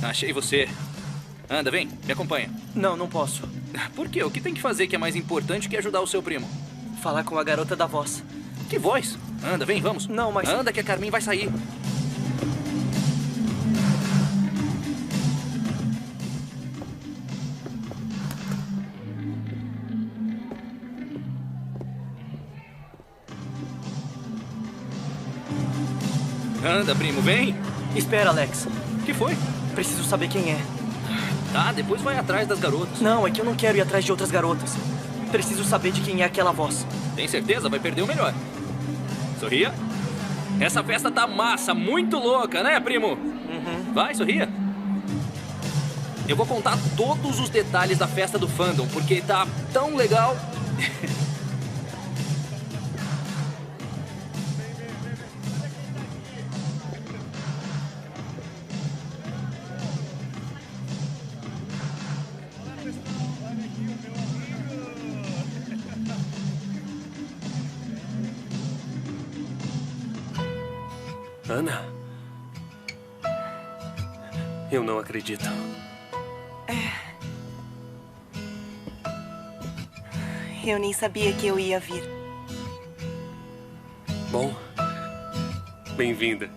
Achei você. Anda, vem, me acompanha. Não, não posso. Por quê? O que tem que fazer que é mais importante que ajudar o seu primo? Falar com a garota da voz. Que voz? Anda, vem, vamos. Não, mas... Anda que a Carmin vai sair. Anda, primo, vem. Espera, Alex. O que foi? Preciso saber quem é. Tá, depois vai atrás das garotas. Não, é que eu não quero ir atrás de outras garotas. Preciso saber de quem é aquela voz. Tem certeza? Vai perder o melhor. Sorria. Essa festa tá massa, muito louca, né, primo? Uhum. Vai, sorria. Eu vou contar todos os detalhes da festa do fandom, porque tá tão legal. Ana? Eu não acredito. Eu nem sabia que eu ia vir. Bom, bem-vinda.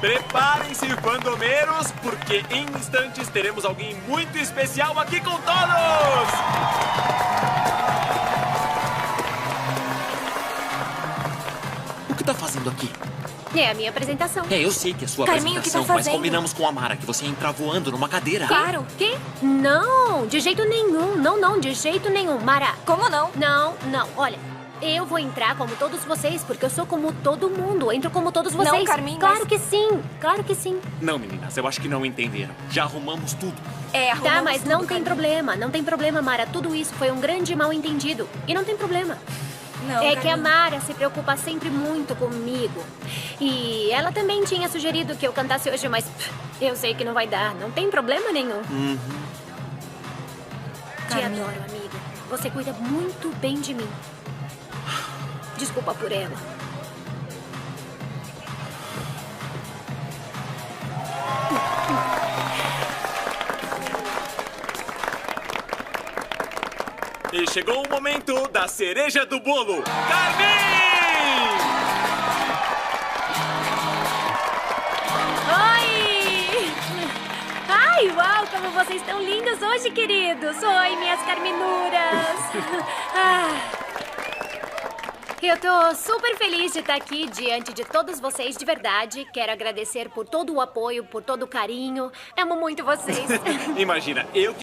Preparem-se, fandomeiros, porque em instantes teremos alguém muito especial aqui com todos! O que tá fazendo aqui? É a minha apresentação. É, eu sei que é a sua Carminho, o que tá apresentação, mas fazendo? combinamos com a Mara que você ia entrar voando numa cadeira. Claro. Quê? Não, de jeito nenhum. Não, de jeito nenhum. Mara. Como não? Não. Olha, eu vou entrar como todos vocês, porque eu sou como todo mundo. Entro como todos vocês. Não, Carminho, Claro mas... que sim. Claro que sim. Não, meninas, eu acho que não entenderam. Já arrumamos tudo. Tá, mas não tem problema. Não tem problema, Mara. Tudo isso foi um grande mal-entendido. E não tem problema. Não, É que a Carminho. Mara se preocupa sempre muito comigo. E ela também tinha sugerido que eu cantasse hoje, mas eu sei que não vai dar. Não tem problema nenhum. Te Carminho. adoro, amiga. Você cuida muito bem de mim. Desculpa por ela. E chegou o momento da cereja do bolo. Carmin! Oi! Ai, uau, como vocês estão lindos hoje, queridos. Oi, minhas carminuras. Eu tô super feliz de estar aqui diante de todos vocês, de verdade. Quero agradecer por todo o apoio, por todo o carinho. Amo muito vocês. Imagina, eu